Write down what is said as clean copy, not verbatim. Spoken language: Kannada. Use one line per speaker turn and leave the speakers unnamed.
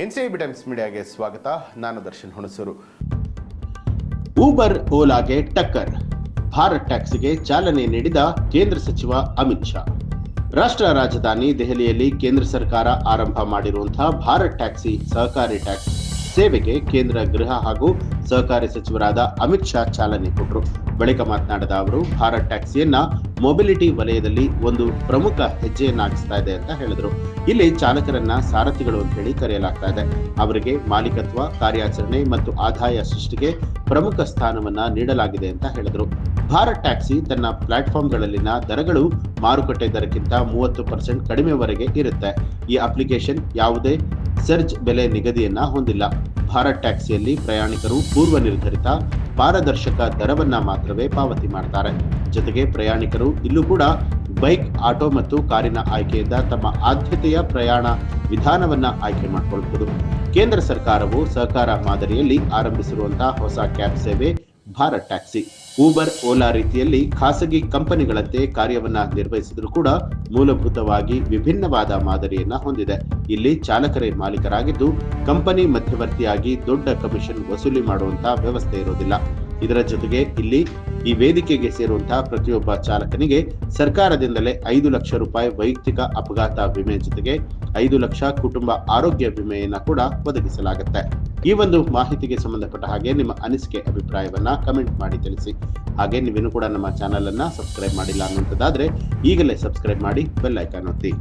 ಎನ್ಸಿಬಿ ಟೈಮ್ಸ್ ಮೀಡಿಯಾಗೆ ಸ್ವಾಗತ. ನಾನು ದರ್ಶನ್ ಹುಣಸೂರು.
ಊಬರ್ ಓಲಾಗೆ ಟಕ್ಕರ್, ಭಾರತ್ ಟ್ಯಾಕ್ಸಿಗೆ ಚಾಲನೆ ನೀಡಿದ ಕೇಂದ್ರ ಸಚಿವ ಅಮಿತ್ ಶಾ. ರಾಷ್ಟ್ರ ರಾಜಧಾನಿ ದೆಹಲಿಯಲ್ಲಿ ಕೇಂದ್ರ ಸರ್ಕಾರ ಆರಂಭ ಮಾಡಿರುವಂತಹ ಭಾರತ್ ಟ್ಯಾಕ್ಸಿ ಸಹಕಾರಿ ಟ್ಯಾಕ್ಸಿ ಸೇವೆಗೆ ಕೇಂದ್ರ ಗೃಹ ಹಾಗೂ ಸಹಕಾರಿ ಸಚಿವರಾದ ಅಮಿತ್ ಶಾ ಚಾಲನೆ ಕೊಟ್ಟರು. ಬಳಿಕ ಮಾತನಾಡಿದ ಅವರು, ಭಾರತ್ ಟ್ಯಾಕ್ಸಿಯನ್ನ ಮೊಬಿಲಿಟಿ ವಲಯದಲ್ಲಿ ಒಂದು ಪ್ರಮುಖ ಹೆಜ್ಜೆಯನ್ನಾಗಿಸ್ತಾ ಇದೆ ಅಂತ ಹೇಳಿದರು. ಇಲ್ಲಿ ಚಾಲಕರನ್ನ ಸಾರಥಿಗಳು ಅಂತ ಹೇಳಿ ಕರೆಯಲಾಗ್ತಾ ಇದೆ. ಅವರಿಗೆ ಮಾಲೀಕತ್ವ, ಕಾರ್ಯಾಚರಣೆ ಮತ್ತು ಆದಾಯ ಸೃಷ್ಟಿಗೆ ಪ್ರಮುಖ ಸ್ಥಾನವನ್ನ ನೀಡಲಾಗಿದೆ ಅಂತ ಹೇಳಿದರು. ಭಾರತ್ ಟ್ಯಾಕ್ಸಿ ತನ್ನ ಪ್ಲಾಟ್ಫಾರ್ಮ್ಗಳಲ್ಲಿನ ದರಗಳು ಮಾರುಕಟ್ಟೆ ದರಕ್ಕಿಂತ 30% ಕಡಿಮೆವರೆಗೆ ಇರುತ್ತೆ. ಈ ಅಪ್ಲಿಕೇಶನ್ ಯಾವುದೇ ಸರ್ಜ್ ಬೆಲೆ ನಿಗದಿಯನ್ನ ಹೊಂದಿಲ್ಲ. ಭಾರತ್ ಟ್ಯಾಕ್ಸಿಯಲ್ಲಿ ಪ್ರಯಾಣಿಕರು ಪೂರ್ವ ನಿರ್ಧರಿತ ಪಾರದರ್ಶಕ ದರವನ್ನ ಮಾತ್ರವೇ ಪಾವತಿ ಮಾಡ್ತಾರೆ. ಜೊತೆಗೆ ಪ್ರಯಾಣಿಕರು ಇಲ್ಲೂ ಕೂಡ ಬೈಕ್, ಆಟೋ ಮತ್ತು ಕಾರಿನ ಆಯ್ಕೆಯಿಂದ ತಮ್ಮ ಆದ್ಯತೆಯ ಪ್ರಯಾಣ ವಿಧಾನವನ್ನ ಆಯ್ಕೆ ಮಾಡಿಕೊಳ್ಳಬಹುದು. ಕೇಂದ್ರ ಸರ್ಕಾರವು ಸಹಕಾರ ಮಾದರಿಯಲ್ಲಿ ಆರಂಭಿಸಿರುವಂತಹ ಹೊಸ ಕ್ಯಾಬ್ ಸೇವೆ ಭಾರತ್ ಟ್ಯಾಕ್ಸಿ ಊಬರ್, ಓಲಾ ರೀತಿಯಲ್ಲಿ ಖಾಸಗಿ ಕಂಪನಿಗಳಂತೆ ಕಾರ್ಯವನ್ನ ನಿರ್ವಹಿಸಿದರೂ ಕೂಡ ಮೂಲಭೂತವಾಗಿ ವಿಭಿನ್ನವಾದ ಮಾದರಿಯನ್ನ ಹೊಂದಿದೆ. ಇಲ್ಲಿ ಚಾಲಕರೇ ಮಾಲೀಕರಾಗಿದ್ದು ಕಂಪನಿ ಮಧ್ಯವರ್ತಿಯಾಗಿ ದೊಡ್ಡ ಕಮಿಷನ್ ವಸೂಲಿ ಮಾಡುವಂತಹ ವ್ಯವಸ್ಥೆ ಇರೋದಿಲ್ಲ. ಇದರ ಜೊತೆಗೆ ಇಲ್ಲಿ ಈ ವೇದಿಕೆಗೆ ಸೇರುವಂತಹ ಪ್ರತಿಯೊಬ್ಬ ಚಾಲಕನಿಗೆ ಸರ್ಕಾರದಿಂದಲೇ 5 ಲಕ್ಷ ರೂಪಾಯಿ ವೈಯಕ್ತಿಕ ಅಪಘಾತ ವಿಮೆ ಜೊತೆಗೆ 5 ಲಕ್ಷ ಕುಟುಂಬ ಆರೋಗ್ಯ ವಿಮೆಯನ್ನ ಕೂಡ ಒದಗಿಸಲಾಗುತ್ತೆ. ಈ ಒಂದು ಮಾಹಿತಿಗೆ ಸಂಬಂಧಪಟ್ಟ ಹಾಗೆ ನಿಮ್ಮ ಅನಿಸಿಕೆ, ಅಭಿಪ್ರಾಯವನ್ನ ಕಮೆಂಟ್ ಮಾಡಿ ತಿಳಿಸಿ. ಹಾಗೆ ನೀವೇನು ಕೂಡ ನಮ್ಮ ಚಾನೆಲ್ ಅನ್ನ ಸಬ್ಸ್ಕ್ರೈಬ್ ಮಾಡಿಲ್ಲ ಅನ್ನುವಂಥದ್ದಾದ್ರೆ ಈಗಲೇ ಸಬ್ಸ್ಕ್ರೈಬ್ ಮಾಡಿ ಬೆಲ್ ಐಕಾನ್ ಒತ್ತಿ.